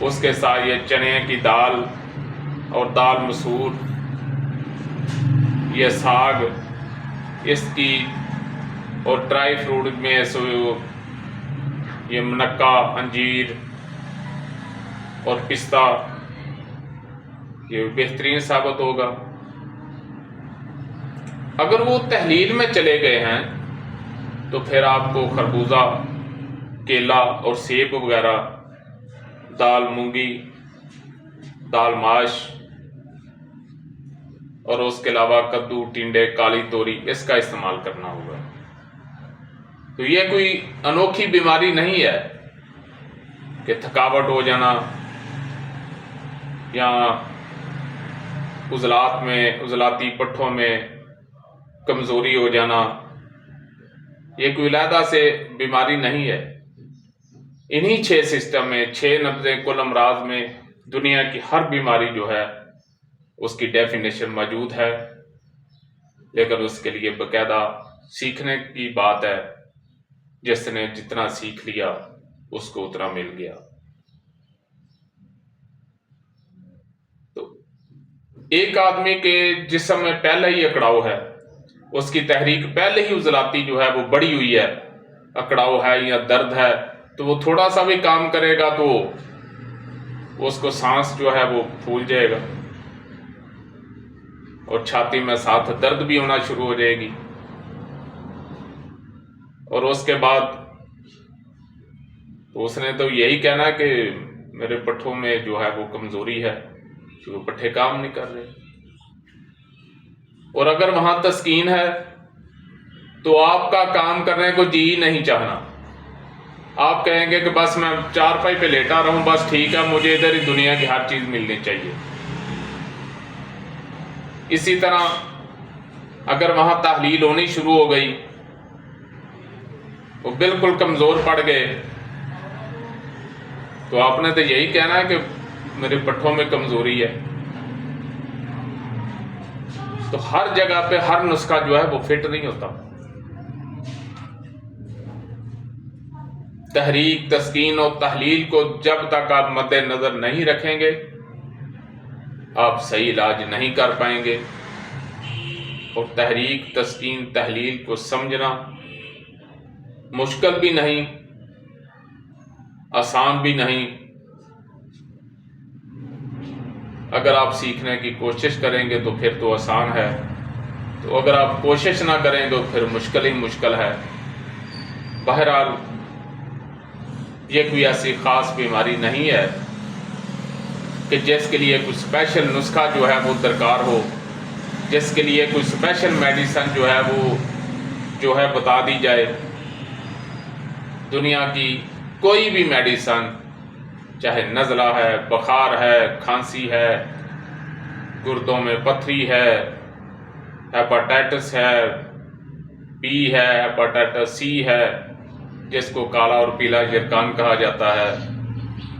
اس کے ساتھ یہ چنے کی دال اور دال مسور، یہ ساگ، اس کی، اور ڈرائی فروٹ میں یہ منقع، انجیر اور پستہ، یہ بہترین ثابت ہوگا۔ اگر وہ تحلیل میں چلے گئے ہیں تو پھر آپ کو خربوزہ، کیلا اور سیب وغیرہ، دال مونگی، دال ماش، اور اس کے علاوہ کدو، ٹنڈے، کالی توری، اس کا استعمال کرنا ہوگا۔ تو یہ کوئی انوکھی بیماری نہیں ہے کہ تھکاوٹ ہو جانا یا عضلاتی پٹھوں میں کمزوری ہو جانا، یہ کوئی علیحدہ سے بیماری نہیں ہے۔ انہی 6 سسٹم میں، 6 نبض کل امراض میں دنیا کی ہر بیماری جو ہے اس کی ڈیفینیشن موجود ہے، لیکن اس کے لیے باقاعدہ سیکھنے کی بات ہے۔ جس نے جتنا سیکھ لیا اس کو اتنا مل گیا۔ تو ایک آدمی کے جسم میں پہلے ہی اکڑاؤ ہے، اس کی تحریک پہلے ہی عضلاتی جو ہے وہ بڑی ہوئی ہے، اکڑاؤ ہے یا درد ہے، تو وہ تھوڑا سا بھی کام کرے گا تو اس کو سانس جو ہے وہ پھول جائے گا، اور چھاتی میں ساتھ درد بھی ہونا شروع ہو جائے گی، اور اس کے بعد تو اس نے تو یہی کہنا کہ میرے پٹھوں میں جو ہے وہ کمزوری ہے کہ وہ پٹھے کام نہیں کر رہے۔ اور اگر وہاں تسکین ہے تو آپ کا کام کرنے کو جی نہیں چاہنا، آپ کہیں گے کہ بس میں چارپائی پہ لیٹا رہوں، بس ٹھیک ہے، مجھے ادھر ہی دنیا کی ہر چیز ملنی چاہیے۔ اسی طرح اگر وہاں تحلیل ہونی شروع ہو گئی، وہ بالکل کمزور پڑ گئے، تو آپ نے تو یہی کہنا ہے کہ میرے پٹھوں میں کمزوری ہے۔ تو ہر جگہ پہ ہر نسخہ جو ہے وہ فٹ نہیں ہوتا۔ تحریک، تسکین اور تحلیل کو جب تک آپ مد نظر نہیں رکھیں گے، آپ صحیح علاج نہیں کر پائیں گے۔ اور تحریک، تسکین، تحلیل کو سمجھنا مشکل بھی نہیں، آسان بھی نہیں۔ اگر آپ سیکھنے کی کوشش کریں گے تو پھر تو آسان ہے، تو اگر آپ کوشش نہ کریں تو پھر مشکل ہی مشکل ہے۔ بہرحال یہ کوئی ایسی خاص بیماری نہیں ہے کہ جس کے لیے کوئی اسپیشل نسخہ جو ہے وہ درکار ہو، جس کے لیے کوئی اسپیشل میڈیسن جو ہے بتا دی جائے۔ دنیا کی کوئی بھی میڈیسن، چاہے نزلہ ہے، بخار ہے، کھانسی ہے، گردوں میں پتھری ہے، ہیپاٹائٹس ہے، بی ہے، ہیپاٹائٹس سی ہے جس کو کالا اور پیلا یرکان کہا جاتا ہے،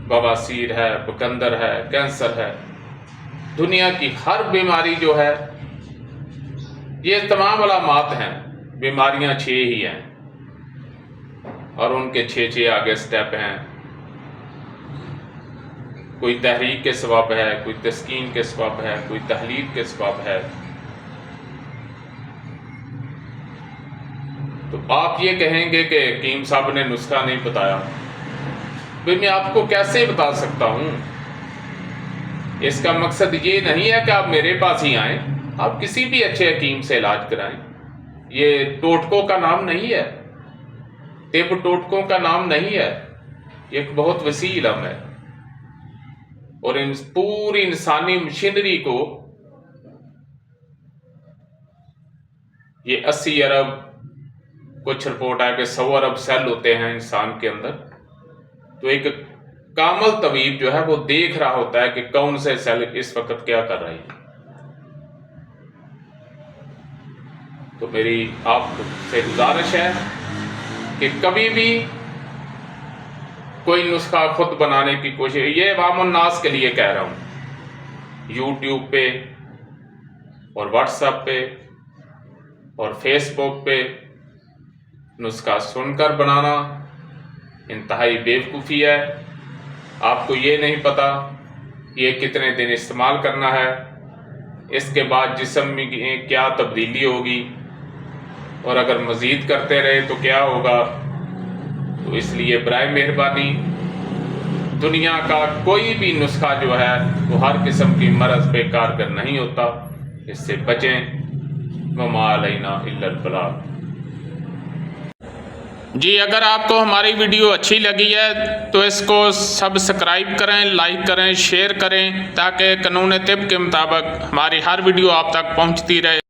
بواسیر ہے، بکندر ہے، کینسر ہے، دنیا کی ہر بیماری جو ہے، یہ تمام علامات ہیں۔ بیماریاں 6 ہی ہیں اور ان کے 6 آگے سٹیپ ہیں۔ کوئی تحریک کے سبب ہے، کوئی تسکین کے سبب ہے، کوئی تحلیل کے سبب ہے۔ تو آپ یہ کہیں گے کہ حکیم صاحب نے نسخہ نہیں بتایا، بھئی میں آپ کو کیسے بتا سکتا ہوں؟ اس کا مقصد یہ نہیں ہے کہ آپ میرے پاس ہی آئیں، آپ کسی بھی اچھے حکیم سے علاج کرائیں۔ یہ ٹوٹکوں کا نام نہیں ہے، طب ٹوٹکوں کا نام نہیں ہے، یہ ایک بہت وسیع علم ہے، اور پوری انسانی مشینری کو یہ 80 ارب، کچھ رپورٹ ہے کہ 100 ارب سیل ہوتے ہیں انسان کے اندر، تو ایک کامل طبیب جو ہے وہ دیکھ رہا ہوتا ہے کہ کون سے سیل اس وقت کیا کر رہے ہیں۔ تو میری آپ سے گزارش ہے کہ کبھی بھی کوئی نسخہ خود بنانے کی کوشش، یہ عوام الناس کے لیے کہہ رہا ہوں، یوٹیوب پہ اور واٹس ایپ پہ اور فیس بک پہ نسخہ سن کر بنانا انتہائی بیوقوفی ہے۔ آپ کو یہ نہیں پتا یہ کتنے دن استعمال کرنا ہے، اس کے بعد جسم میں کیا تبدیلی ہوگی، اور اگر مزید کرتے رہے تو کیا ہوگا۔ تو اس لیے برائے مہربانی دنیا کا کوئی بھی نسخہ جو ہے وہ ہر قسم کی مرض پہ کارگر نہیں ہوتا، اس سے بچیں۔ وما علینا الا البلاغ۔ جی اگر آپ کو ہماری ویڈیو اچھی لگی ہے تو اس کو سبسکرائب کریں، لائک کریں، شیئر کریں، تاکہ قانون طب کے مطابق ہماری ہر ویڈیو آپ تک پہنچتی رہے۔